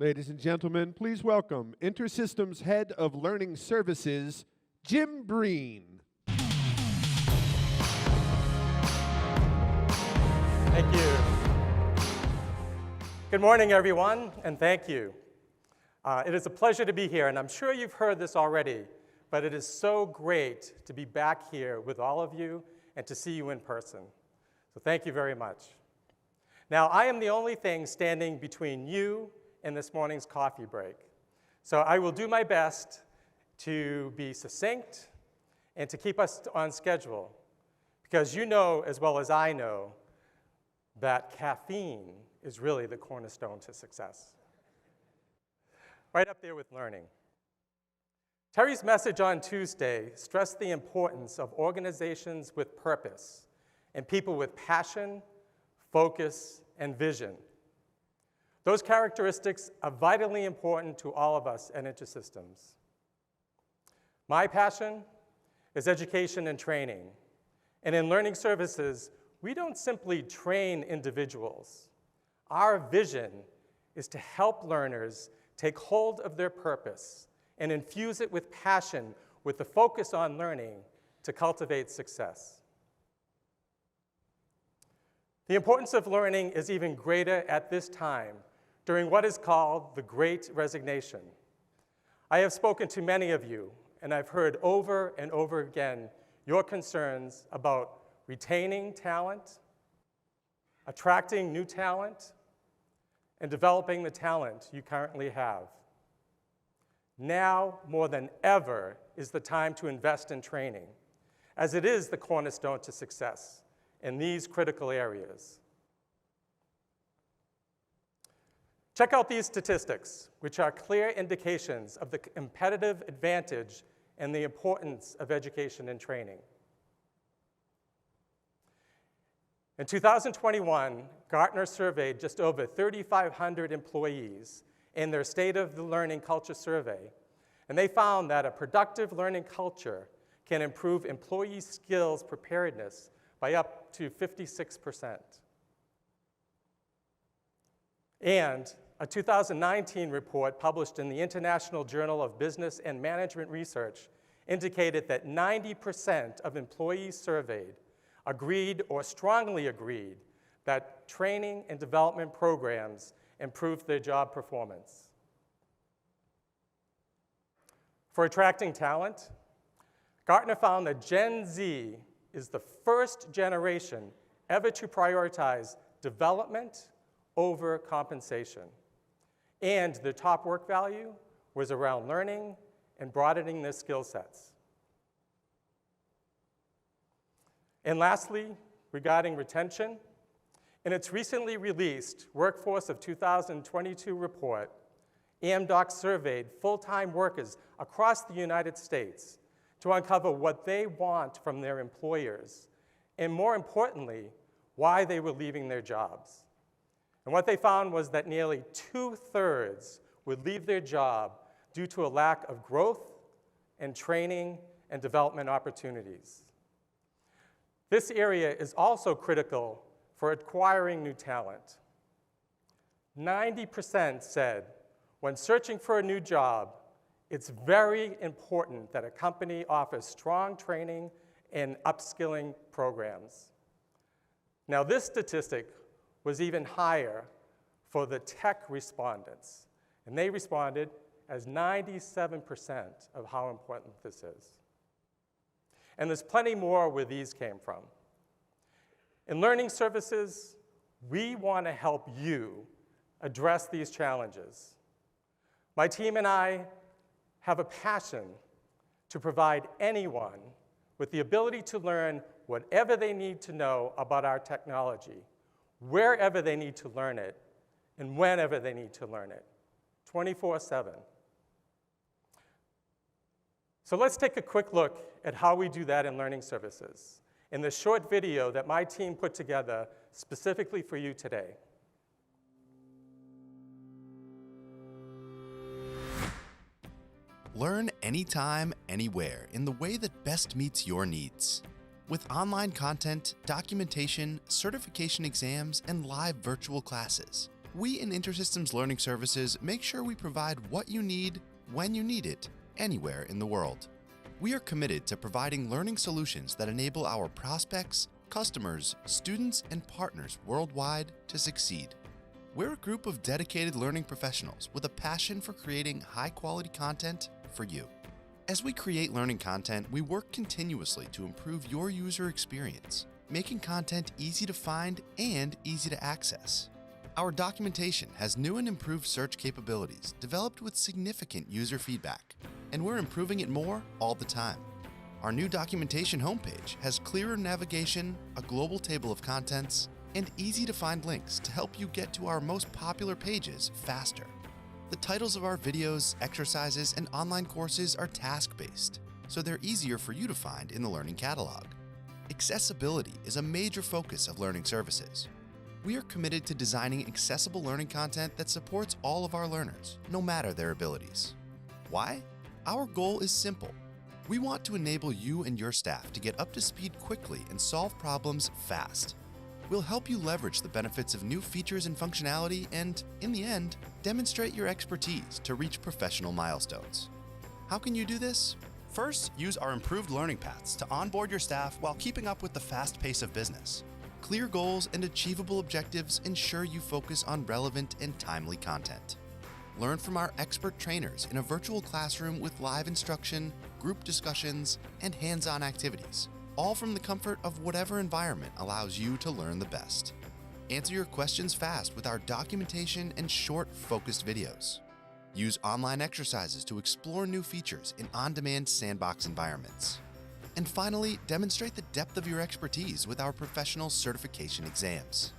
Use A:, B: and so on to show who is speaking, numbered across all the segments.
A: Ladies and gentlemen, please welcome InterSystems Head of Learning Services, Jim Breen.
B: Thank you. Good morning, everyone, and thank you. It is a pleasure to be here, and I'm sure you've heard this already, but it is so great to be back here with all of you and to see you in person. So thank you very much. Now, I am the only thing standing between you and this morning's coffee break. So I will do my best to be succinct and to keep us on schedule, because you know as well as I know that caffeine is really the cornerstone to success. Right up there with learning. Terry's message on Tuesday stressed the importance of organizations with purpose and people with passion, focus, and vision. Those characteristics are vitally important to all of us at InterSystems. My passion is education and training. And in learning services, we don't simply train individuals. Our vision is to help learners take hold of their purpose and infuse it with passion, with the focus on learning to cultivate success. The importance of learning is even greater at this time, during what is called the Great Resignation. I have spoken to many of you, and I've heard over and over again your concerns about retaining talent, attracting new talent, and developing the talent you currently have. Now, more than ever, is the time to invest in training, as it is the cornerstone to success in these critical areas. Check out these statistics, which are clear indications of the competitive advantage and the importance of education and training. In 2021, Gartner surveyed just over 3,500 employees in their State of the Learning Culture Survey, and they found that a productive learning culture can improve employee skills preparedness by up to 56%. And a 2019 report published in the International Journal of Business and Management Research indicated that 90% of employees surveyed agreed or strongly agreed that training and development programs improved their job performance. For attracting talent, Gartner found that Gen Z is the first generation ever to prioritize development over compensation. And their top work value was around learning and broadening their skill sets. And lastly, regarding retention, in its recently released Workforce of 2022 report, AMDOC surveyed full-time workers across the United States to uncover what they want from their employers, and more importantly, why they were leaving their jobs. And what they found was that nearly 2/3 would leave their job due to a lack of growth and training and development opportunities. This area is also critical for acquiring new talent. 90% said when searching for a new job, it's very important that a company offers strong training and upskilling programs. Now, this statistic was even higher for the tech respondents, and they responded as 97% of how important this is. And there's plenty more where these came from. In learning services, we want to help you address these challenges. My team and I have a passion to provide anyone with the ability to learn whatever they need to know about our technology, wherever they need to learn it, and whenever they need to learn it, 24/7. So let's take a quick look at how we do that in learning services in the short video that my team put together specifically for you today.
C: Learn anytime, anywhere, in the way that best meets your needs. With online content, documentation, certification exams, and live virtual classes, We in InterSystems Learning Services make sure we provide what you need, when you need it, anywhere in the world. We are committed to providing learning solutions that enable our prospects, customers, students, and partners worldwide to succeed. We're a group of dedicated learning professionals with a passion for creating high-quality content for you. As we create learning content, we work continuously to improve your user experience, making content easy to find and easy to access. Our documentation has new and improved search capabilities developed with significant user feedback, and we're improving it more all the time. Our new documentation homepage has clearer navigation, a global table of contents, and easy-to-find links to help you get to our most popular pages faster. The titles of our videos, exercises, and online courses are task-based, so they're easier for you to find in the Learning Catalog. Accessibility is a major focus of learning services. We are committed to designing accessible learning content that supports all of our learners, no matter their abilities. Why? Our goal is simple. We want to enable you and your staff to get up to speed quickly and solve problems fast. We'll help you leverage the benefits of new features and functionality and, in the end, demonstrate your expertise to reach professional milestones. How can you do this? First, use our improved learning paths to onboard your staff while keeping up with the fast pace of business. Clear goals and achievable objectives ensure you focus on relevant and timely content. Learn from our expert trainers in a virtual classroom with live instruction, group discussions, and hands-on activities, all from the comfort of whatever environment allows you to learn the best. Answer your questions fast with our documentation and short, focused videos. Use online exercises to explore new features in on-demand sandbox environments. And finally, demonstrate the depth of your expertise with our professional certification exams.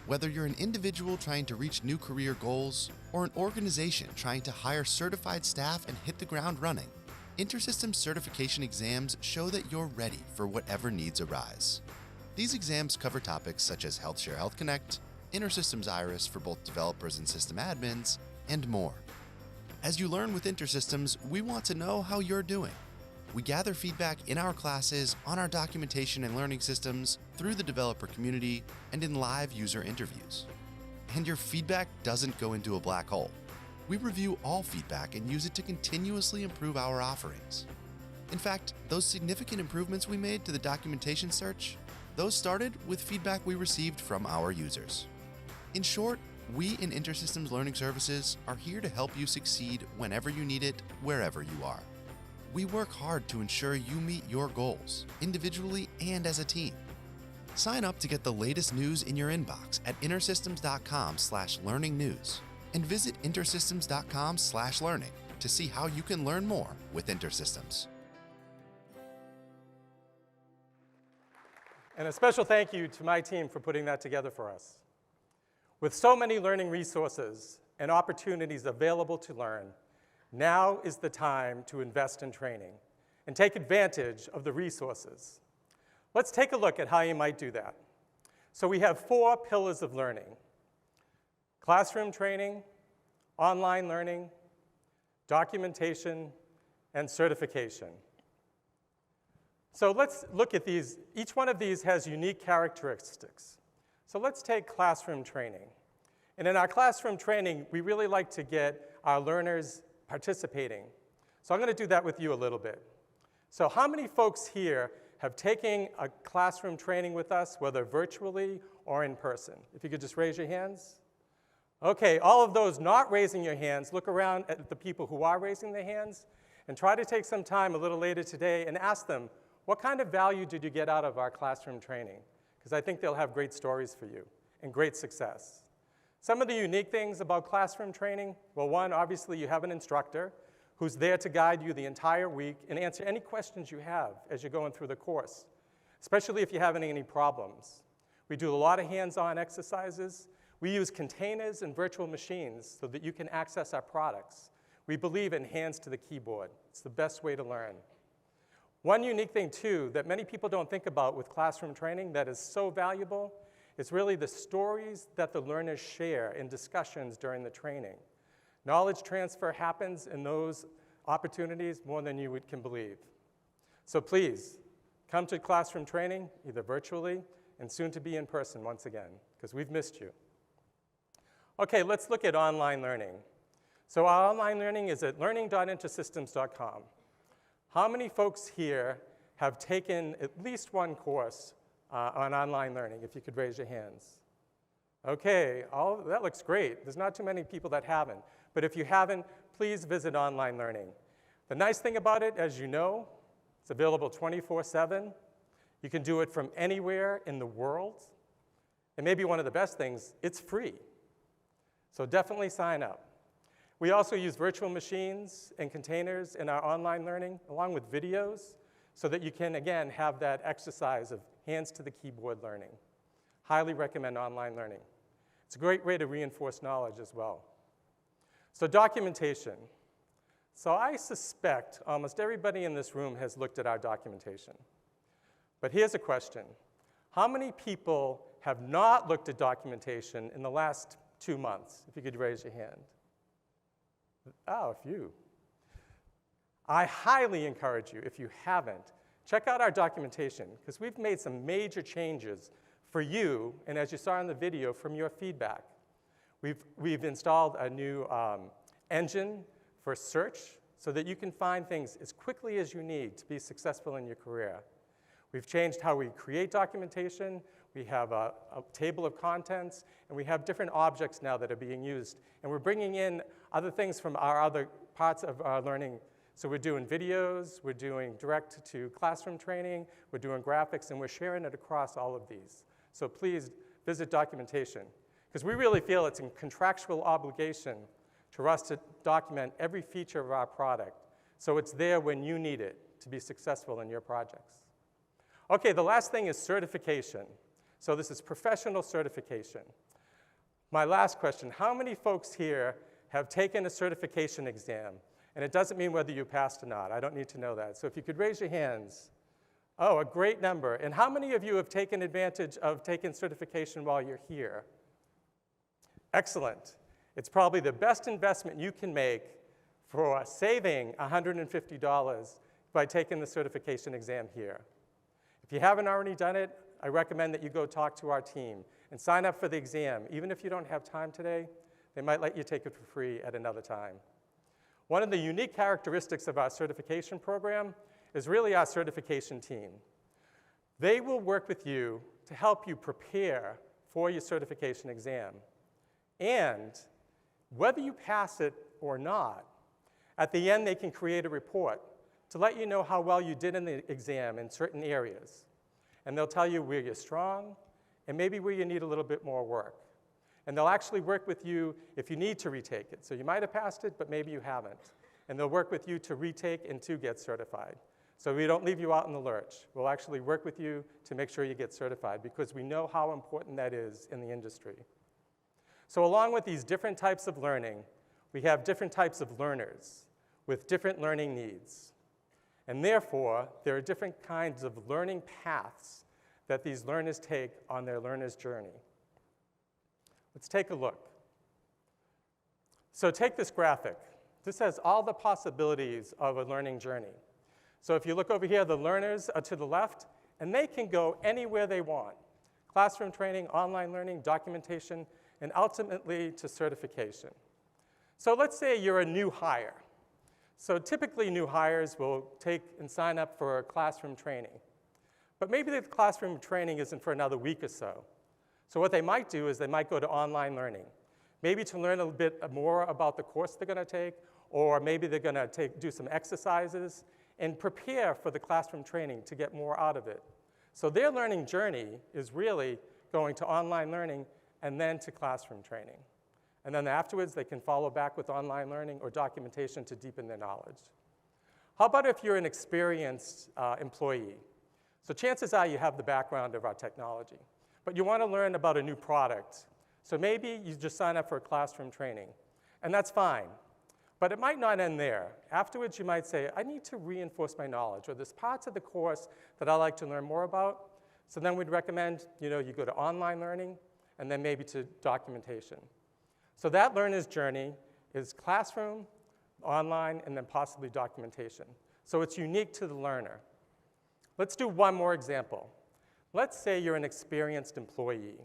C: Whether you're an individual trying to reach new career goals or an organization trying to hire certified staff and hit the ground running, InterSystems certification exams show that you're ready for whatever needs arise. These exams cover topics such as HealthShare Health Connect, InterSystems Iris for both developers and system admins, and more. As you learn with InterSystems, we want to know how you're doing. We gather feedback in our classes, on our documentation and learning systems, through the developer community, and in live user interviews. And your feedback doesn't go into a black hole. We review all feedback and use it to continuously improve our offerings. In fact, those significant improvements we made to the documentation search, those started with feedback we received from our users. In short, we in InterSystems Learning Services are here to help you succeed whenever you need it, wherever you are. We work hard to ensure you meet your goals, individually and as a team. Sign up to get the latest news in your inbox at intersystems.com/learning-news and visit intersystems.com/learning to see how you can learn more with InterSystems.
B: And a special thank you to my team for putting that together for us. With so many learning resources and opportunities available to learn, now is the time to invest in training and take advantage of the resources. Let's take a look at how you might do that. So we have 4 pillars of learning: classroom training, online learning, documentation, and certification. So let's look at these. Each one of these has unique characteristics. So let's take classroom training. And in our classroom training, we really like to get our learners participating. So I'm going to do that with you a little bit. So how many folks here have taken a classroom training with us, whether virtually or in person? If you could just raise your hands. Okay, all of those not raising your hands, look around at the people who are raising their hands and try to take some time a little later today and ask them, what kind of value did you get out of our classroom training? Because I think they'll have great stories for you and great success. Some of the unique things about classroom training, well, one, obviously you have an instructor who's there to guide you the entire week and answer any questions you have as you're going through the course, especially if you're having any problems. We do a lot of hands-on exercises. We use containers and virtual machines so that you can access our products. We believe in hands to the keyboard. It's the best way to learn. One unique thing, too, that many people don't think about with classroom training that is so valuable is really the stories that the learners share in discussions during the training. Knowledge transfer happens in those opportunities more than you can believe. So please, come to classroom training, either virtually and soon to be in person once again, because we've missed you. Okay, let's look at online learning. So our online learning is at learning.intersystems.com. How many folks here have taken at least one course on online learning, if you could raise your hands? Okay, that looks great. There's not too many people that haven't. But if you haven't, please visit online learning. The nice thing about it, as you know, it's available 24/7. You can do it from anywhere in the world. And maybe one of the best things, it's free. So definitely sign up. We also use virtual machines and containers in our online learning, along with videos, so that you can, again, have that exercise of hands to the keyboard learning. Highly recommend online learning. It's a great way to reinforce knowledge as well. So documentation. So I suspect almost everybody in this room has looked at our documentation. But here's a question. How many people have not looked at documentation in the last 2 months? If you could raise your hand. Oh, a few. I highly encourage you, if you haven't, check out our documentation, because we've made some major changes for you, and as you saw in the video, from your feedback. We've installed a new engine for search so that you can find things as quickly as you need to be successful in your career. We've changed how we create documentation. We have a table of contents, and we have different objects now that are being used. And we're bringing in other things from our other parts of our learning. So we're doing videos, we're doing direct-to-classroom training, we're doing graphics, and we're sharing it across all of these. So please visit documentation, because we really feel it's a contractual obligation to us to document every feature of our product, so it's there when you need it to be successful in your projects. Okay, the last thing is certification. So this is professional certification. My last question, how many folks here have taken a certification exam? And it doesn't mean whether you passed or not. I don't need to know that. So if you could raise your hands. Oh, a great number. And how many of you have taken advantage of taking certification while you're here? Excellent. It's probably the best investment you can make for saving $150 by taking the certification exam here. If you haven't already done it, I recommend that you go talk to our team and sign up for the exam. Even if you don't have time today, they might let you take it for free at another time. One of the unique characteristics of our certification program is really our certification team. They will work with you to help you prepare for your certification exam. And whether you pass it or not, at the end they can create a report to let you know how well you did in the exam in certain areas. And they'll tell you where you're strong and maybe where you need a little bit more work. And they'll actually work with you if you need to retake it. So you might have passed it, but maybe you haven't. And they'll work with you to retake and to get certified. So we don't leave you out in the lurch. We'll actually work with you to make sure you get certified, because we know how important that is in the industry. So along with these different types of learning, we have different types of learners with different learning needs. And therefore, there are different kinds of learning paths that these learners take on their learner's journey. Let's take a look. So take this graphic. This has all the possibilities of a learning journey. So if you look over here, the learners are to the left, and they can go anywhere they want. Classroom training, online learning, documentation, and ultimately to certification. So let's say you're a new hire. So typically new hires will take and sign up for classroom training. But maybe the classroom training isn't for another week or so. So what they might do is they might go to online learning, maybe to learn a bit more about the course they're going to take, or maybe they're going to do some exercises and prepare for the classroom training to get more out of it. So their learning journey is really going to online learning and then to classroom training. And then afterwards, they can follow back with online learning or documentation to deepen their knowledge. How about if you're an experienced employee? So chances are you have the background of our technology, but you want to learn about a new product. So maybe you just sign up for a classroom training, and that's fine. But it might not end there. Afterwards, you might say, I need to reinforce my knowledge, or there's parts of the course that I'd like to learn more about. So then we'd recommend you go to online learning, and then maybe to documentation. So that learner's journey is classroom, online, and then possibly documentation. So it's unique to the learner. Let's do one more example. Let's say you're an experienced employee,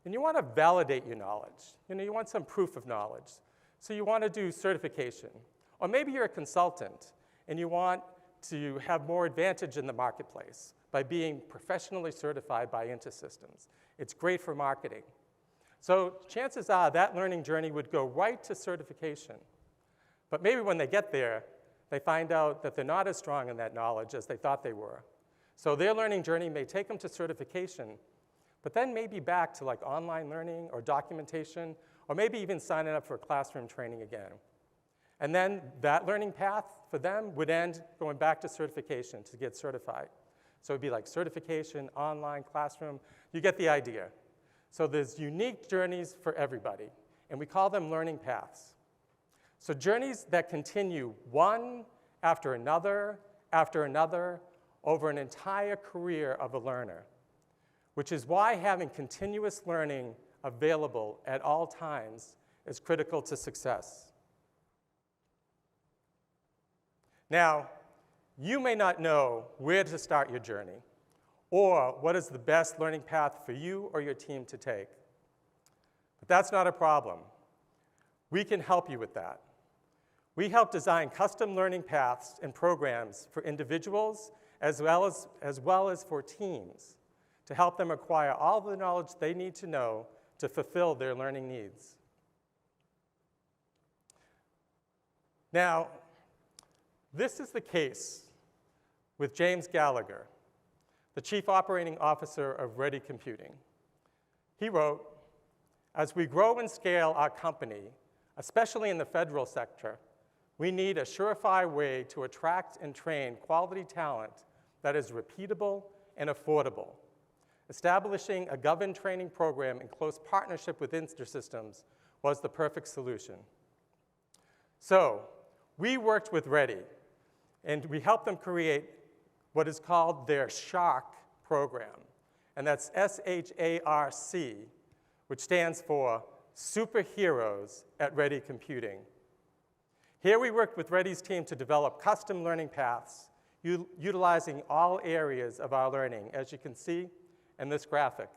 B: and you want to validate your knowledge. You want some proof of knowledge. So you want to do certification. Or maybe you're a consultant, and you want to have more advantage in the marketplace by being professionally certified by InterSystems. It's great for marketing. So chances are that learning journey would go right to certification. But maybe when they get there, they find out that they're not as strong in that knowledge as they thought they were. So their learning journey may take them to certification, but then maybe back to like online learning or documentation, or maybe even signing up for classroom training again. And then that learning path for them would end going back to certification to get certified. So it'd be like certification, online, classroom. You get the idea. So there's unique journeys for everybody, and we call them learning paths. So journeys that continue one after another, over an entire career of a learner, which is why having continuous learning available at all times is critical to success. Now, you may not know where to start your journey or what is the best learning path for you or your team to take. But that's not a problem. We can help you with that. We help design custom learning paths and programs for individuals as well as for teams to help them acquire all the knowledge they need to know to fulfill their learning needs. Now, this is the case with James Gallagher, the Chief Operating Officer of Ready Computing. He wrote, "As we grow and scale our company, especially in the federal sector, we need a surefire way to attract and train quality talent that is repeatable and affordable. Establishing a governed training program in close partnership with InterSystems was the perfect solution." So we worked with Ready, and we helped them create what is called their SHARC program, and that's SHARC, which stands for Superheroes at Ready Computing. Here we worked with Ready's team to develop custom learning paths utilizing all areas of our learning, as you can see in this graphic.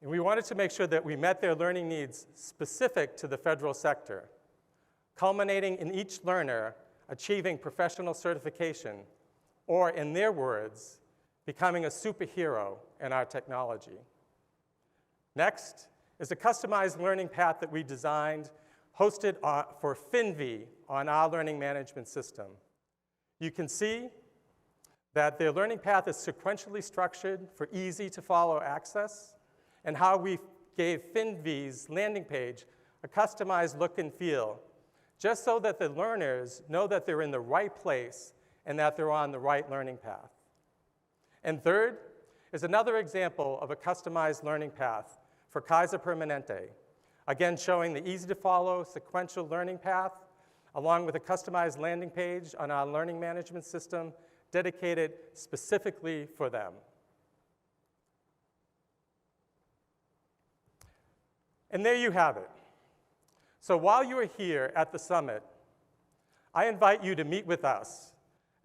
B: And we wanted to make sure that we met their learning needs specific to the federal sector, culminating in each learner achieving professional certification, or in their words, becoming a superhero in our technology. Next is a customized learning path that we designed, hosted for FinV on our learning management system. You can see that their learning path is sequentially structured for easy-to-follow access, and how we gave FinV's landing page a customized look and feel, just so that the learners know that they're in the right place and that they're on the right learning path. And third is another example of a customized learning path for Kaiser Permanente, again showing the easy-to-follow sequential learning path, along with a customized landing page on our learning management system dedicated specifically for them. And there you have it. So while you are here at the summit, I invite you to meet with us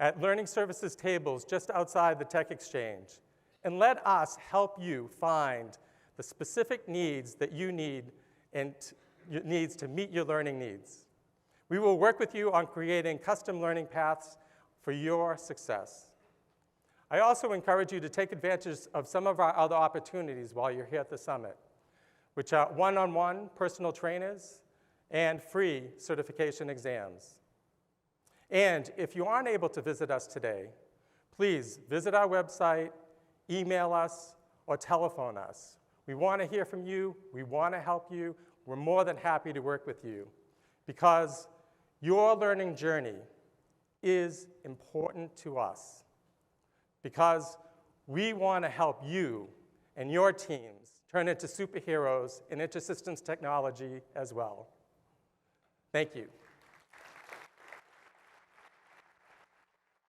B: at Learning Services tables just outside the Tech Exchange, and let us help you find the specific needs that you need and needs to meet your learning needs. We will work with you on creating custom learning paths for your success. I also encourage you to take advantage of some of our other opportunities while you're here at the summit, which are one-on-one personal trainers and free certification exams. And if you aren't able to visit us today, please visit our website, email us, or telephone us. We want to hear from you. We want to help you. We're more than happy to work with you, because your learning journey is important to us, because we want to help you and your teams turn into superheroes in InterSystems technology as well. Thank you.